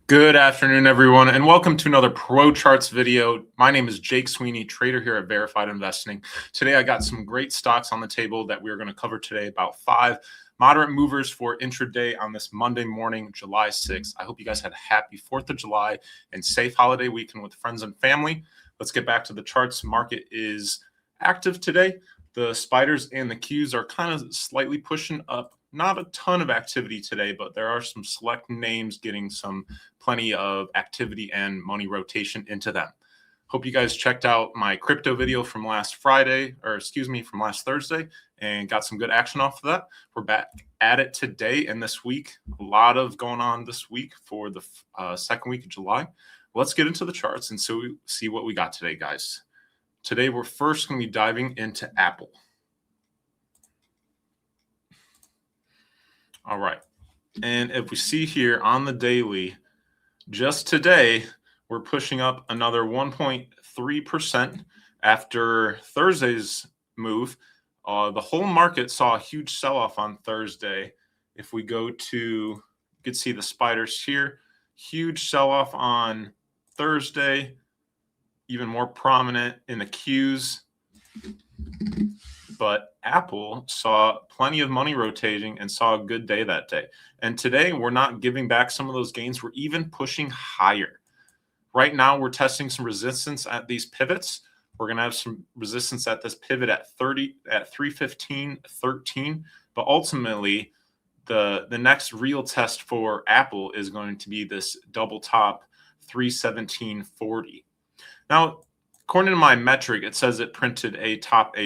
Good afternoon, everyone, and welcome to another Pro Charts video. My name is Jake Sweeney, trader here at Verified Investing. Today, I got some great stocks on the table that we're going to cover today, about 5 moderate movers for intraday on this Monday morning, July 6th. I hope you guys had a happy 4th of July and safe holiday weekend with friends and family. Let's get back to the charts. Market is active today. The spiders and the Qs are kind of slightly pushing up. Not a ton of activity today, but there are some select names getting plenty of activity and money rotation into them. Hope you guys checked out my crypto video from last Thursday, and got some good action off of that. We're back at it today and this week. A lot of going on this week for the second week of July. Let's get into the charts and see what we got today, guys. Today, we're first going to be diving into Apple. All right, and if we see here on the daily, just today, we're pushing up another 1.3% after Thursday's move. The whole market saw a huge sell-off on Thursday. If we go to, you can see the spiders here, huge sell-off on Thursday, even more prominent in the Qs. But Apple saw plenty of money rotating and saw a good day that day. And today, we're not giving back some of those gains. We're even pushing higher. Right now, we're testing some resistance at these pivots. We're going to have some resistance at this pivot at 315.13. But ultimately, the next real test for Apple is going to be this double top 317.40. Now, according to my metric, it says it printed a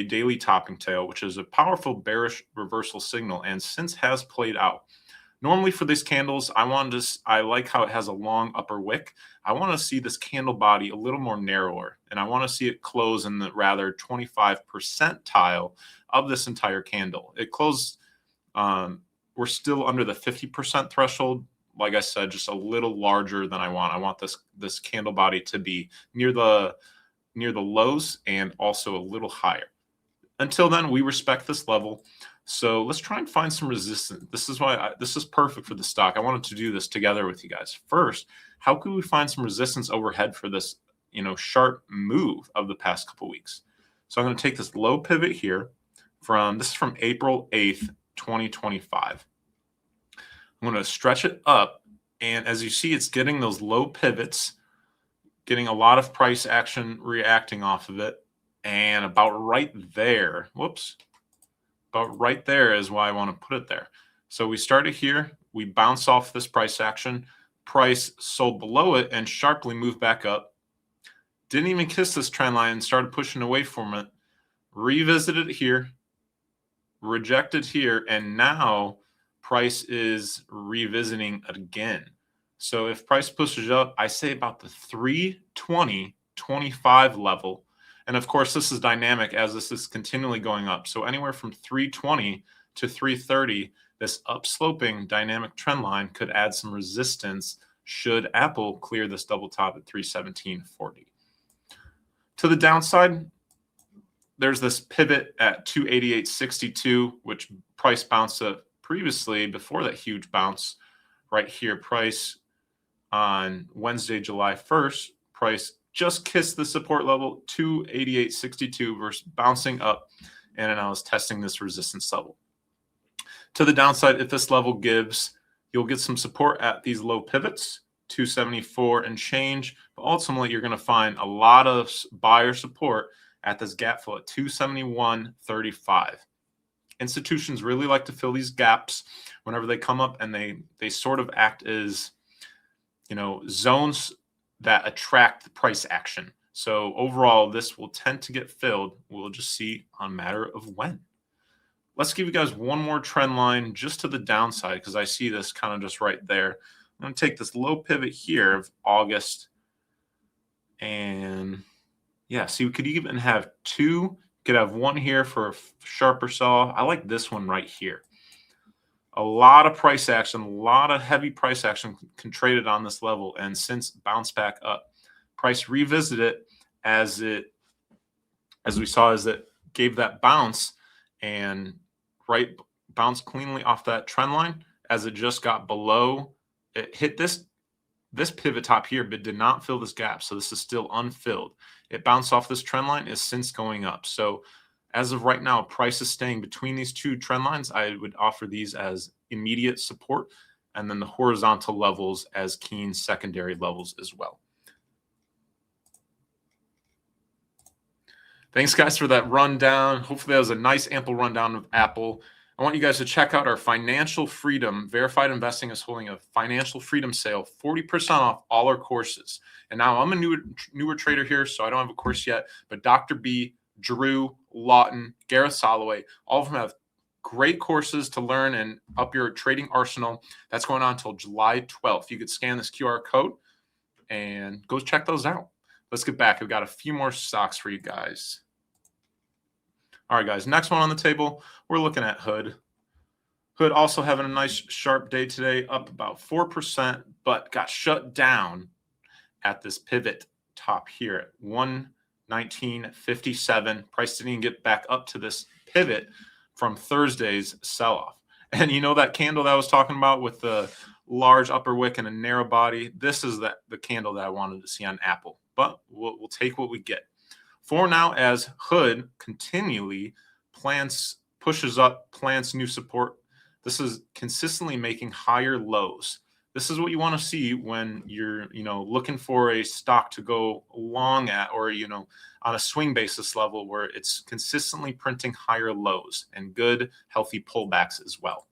daily topping tail, which is a powerful bearish reversal signal, and since has played out. Normally for these candles, I like how it has a long upper wick. I want to see this candle body a little more narrower, and I want to see it close in the rather 25 percentile of this entire candle. It closed, we're still under the 50% threshold. Like I said, just a little larger than I want. I want this candle body to be near the lows and also a little higher. Until then, we respect this level. So let's try and find some resistance. This is why this is perfect for the stock. I wanted to do this together with you guys. First, how could we find some resistance overhead for this, sharp move of the past couple weeks? So I'm going to take this low pivot here this is from April 8th, 2025. I'm going to stretch it up. And as you see, it's getting those low pivots, getting a lot of price action reacting off of it. And about right there, about right there is why I want to put it there. So we started here, we bounce off this price action, price sold below it and sharply moved back up. Didn't even kiss this trend line and started pushing away from it. Revisited here, rejected here, and now price is revisiting again. So if price pushes up, I say about the 320.25 level. And of course, this is dynamic as this is continually going up. So anywhere from 320 to 330, this upsloping dynamic trend line could add some resistance should Apple clear this double top at 317.40. To the downside, there's this pivot at 288.62, which price bounced up previously before that huge bounce. Right here, price on Wednesday, July 1st, price just kissed the support level 288.62 versus bouncing up, and I was testing this resistance level. To the downside, if this level gives, you'll get some support at these low pivots, 274 and change, but ultimately you're going to find a lot of buyer support at this gap fill at 271.35. Institutions really like to fill these gaps whenever they come up, and they sort of act as zones that attract the price action. So overall, this will tend to get filled. We'll just see on a matter of when. Let's give you guys one more trend line just to the downside, because I see this kind of just right there. I'm going to take this low pivot here of August. And yeah, see, we could even have two. Could have one here for a sharper sell. I like this one right here. A lot of price action, a lot of heavy price action can traded on this level, and since bounced back up. Price revisited as it as we saw, is it gave that bounce and bounced cleanly off that trend line as it just got below. It hit this pivot top here, but did not fill this gap. So this is still unfilled. It bounced off this trend line, is since going up. So as of right now, price is staying between these two trend lines. I would offer these as immediate support, and then the horizontal levels as keen secondary levels as well. Thanks, guys, for that rundown. Hopefully that was a nice, ample rundown of Apple. I want you guys to check out our Financial Freedom. Verified Investing is holding a Financial Freedom sale, 40% off all our courses. And now I'm a newer trader here, so I don't have a course yet, but Dr. B, Drew, Lawton, Gareth Soloway, all of them have great courses to learn and up your trading arsenal. That's going on until July 12th. You could scan this QR code and go check those out. Let's get back. We've got a few more stocks for you guys. All right, guys, next one on the table, we're looking at Hood. Hood also having a nice sharp day today, up about 4%, but got shut down at this pivot top here at 119.57. Price didn't even get back up to this pivot from Thursday's sell-off. And you know that candle that I was talking about with the large upper wick and a narrow body? This is the candle that I wanted to see on Apple, but we'll take what we get. For now, as Hood continually pushes up, plants new support, this is consistently making higher lows. This is what you want to see when you're, looking for a stock to go long at, or, on a swing basis level where it's consistently printing higher lows and good, healthy pullbacks as well.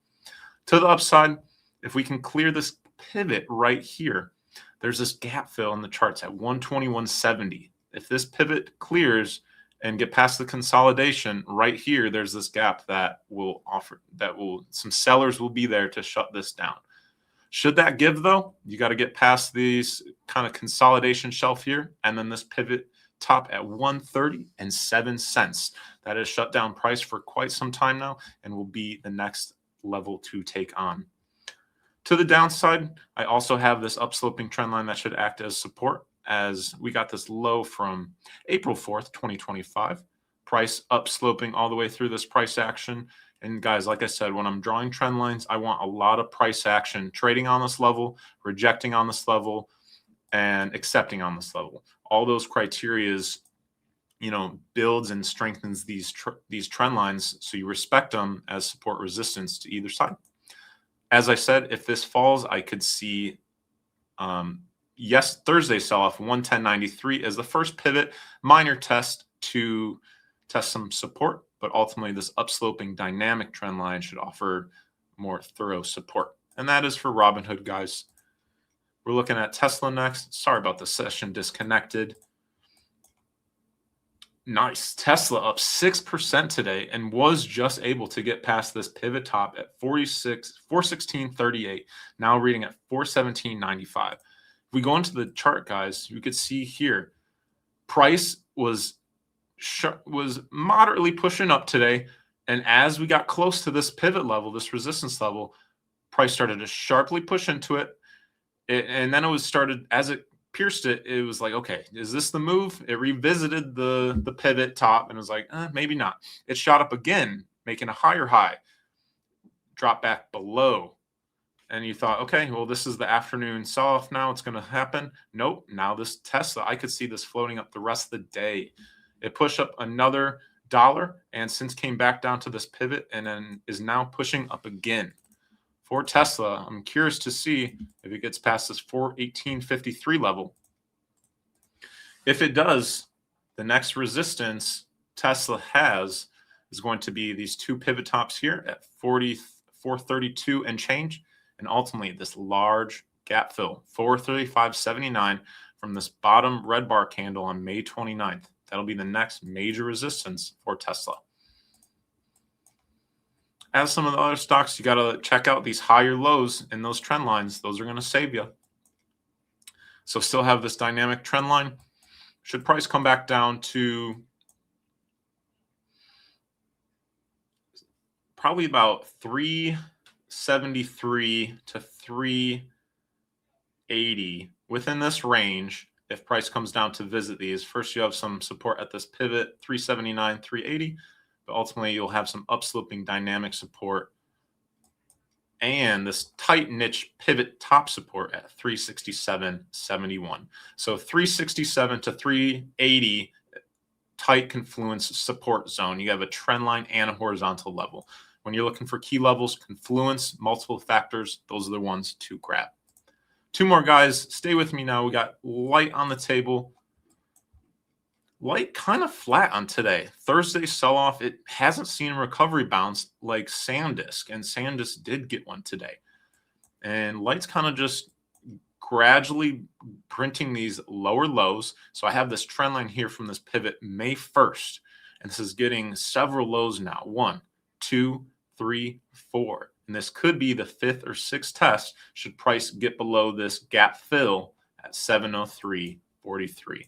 To the upside, if we can clear this pivot right here, there's this gap fill in the charts at 121.70. If this pivot clears and get past the consolidation right here, there's this gap that some sellers will be there to shut this down. Should that give, though, you got to get past these kind of consolidation shelf here, and then this pivot top at 130.07 cents. That is shut down price for quite some time now and will be the next level to take on. To the downside, I also have this upsloping trend line that should act as support, as we got this low from April 4th, 2025. Price upsloping all the way through this price action. And guys, like I said, when I'm drawing trend lines, I want a lot of price action, trading on this level, rejecting on this level, and accepting on this level. All those criterias, builds and strengthens these trend lines, so you respect them as support resistance to either side. As I said, if this falls, I could see Thursday sell-off 110.93 as the first pivot, minor test to test some support, but ultimately this upsloping dynamic trend line should offer more thorough support. And that is for Robinhood, guys. We're looking at Tesla next. Sorry about the session disconnected. Nice. Tesla up 6% today and was just able to get past this pivot top at 416.38, now reading at 417.95. If we go into the chart, guys, you could see here, price was moderately pushing up today. And as we got close to this pivot level, this resistance level, price started to sharply push into it. And then as it pierced it, it was like, okay, is this the move? It revisited the pivot top and was like, maybe not. It shot up again, making a higher high, drop back below. And you thought, okay, well, this is the afternoon sell-off now. It's going to happen. Nope. Now this Tesla, I could see this floating up the rest of the day. It pushed up another $1 and since came back down to this pivot and then is now pushing up again. For Tesla, I'm curious to see if it gets past this 418.53 level. If it does, the next resistance Tesla has is going to be these two pivot tops here at 432 and change, and ultimately this large gap fill, 435.79 from this bottom red bar candle on May 29th. That'll be the next major resistance for Tesla. As some of the other stocks, you got to check out these higher lows in those trend lines. Those are going to save you. So still have this dynamic trend line. Should price come back down to probably about 373 to 380 within this range, if price comes down to visit these. First, you have some support at this pivot, 379, 380, but ultimately you'll have some upsloping dynamic support and this tight niche pivot top support at 367.71. So 367 to 380 tight confluence support zone. You have a trend line and a horizontal level. When you're looking for key levels, confluence, multiple factors, those are the ones to grab. Two more, guys. Stay with me now. We got LITE on the table. LITE kind of flat on today. Thursday sell-off, it hasn't seen a recovery bounce like SanDisk, and SanDisk did get one today. And LITE's kind of just gradually printing these lower lows. So I have this trend line here from this pivot May 1st, and this is getting several lows now. 1, 2, 3, 4. And this could be the 5th or 6th test should price get below this gap fill at 703.43.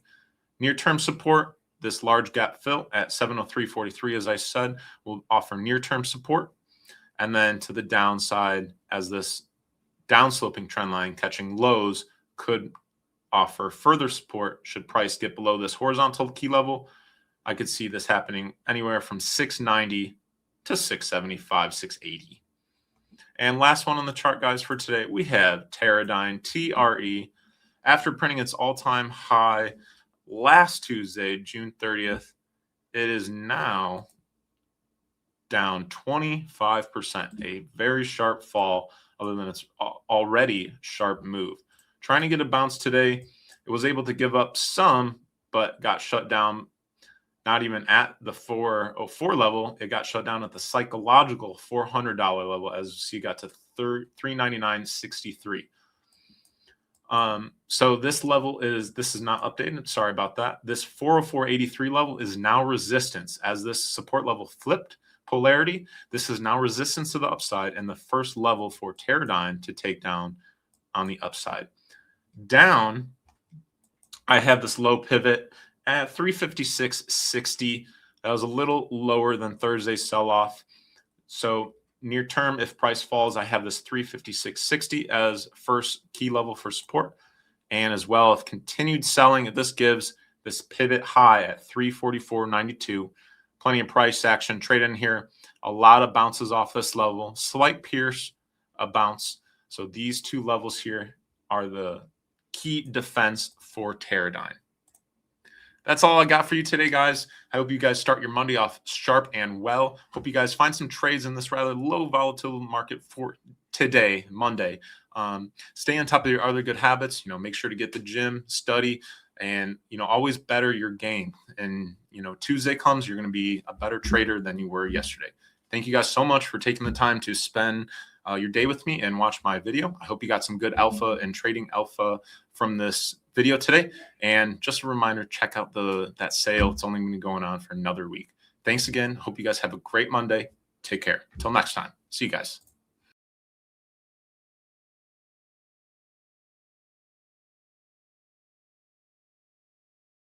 Near-term support, this large gap fill at 703.43, as I said, will offer near-term support. And then to the downside, as this downsloping trend line catching lows could offer further support should price get below this horizontal key level. I could see this happening anywhere from 690 to 675, 680. And last one on the chart, guys, for today, we have Teradyne, TRE. After printing its all-time high last Tuesday, June 30th, it is now down 25%, a very sharp fall, other than its already sharp move. Trying to get a bounce today, it was able to give up some, but got shut down. Not even at the 404 level, it got shut down at the psychological $400 level, as you see, got to 399.63. So this level this is not updated. Sorry about that. This 404.83 level is now resistance. As this support level flipped polarity, this is now resistance to the upside and the first level for Teradyne to take down on the upside. Down, I have this low pivot at 356.60. That was a little lower than Thursday's sell-off. So near term, if price falls, I have this 356.60 as first key level for support. And as well, if continued selling, this gives this pivot high at 344.92. Plenty of price action trade in here. A lot of bounces off this level. Slight pierce, a bounce. So these two levels here are the key defense for Teradyne. That's all I got for you today, guys. I hope you guys start your Monday off sharp and well. Hope you guys find some trades in this rather low volatile market for today, Monday. Stay on top of your other good habits. Make sure to get the gym, study, and always better your game. And Tuesday comes, you're going to be a better trader than you were yesterday. Thank you guys so much for taking the time to spend your day with me and watch my video. I hope you got some good alpha and trading alpha from this video today. And just a reminder, check out that sale. It's only going to be going on for another week. Thanks again. Hope you guys have a great Monday. Take care. Until next time. See you guys.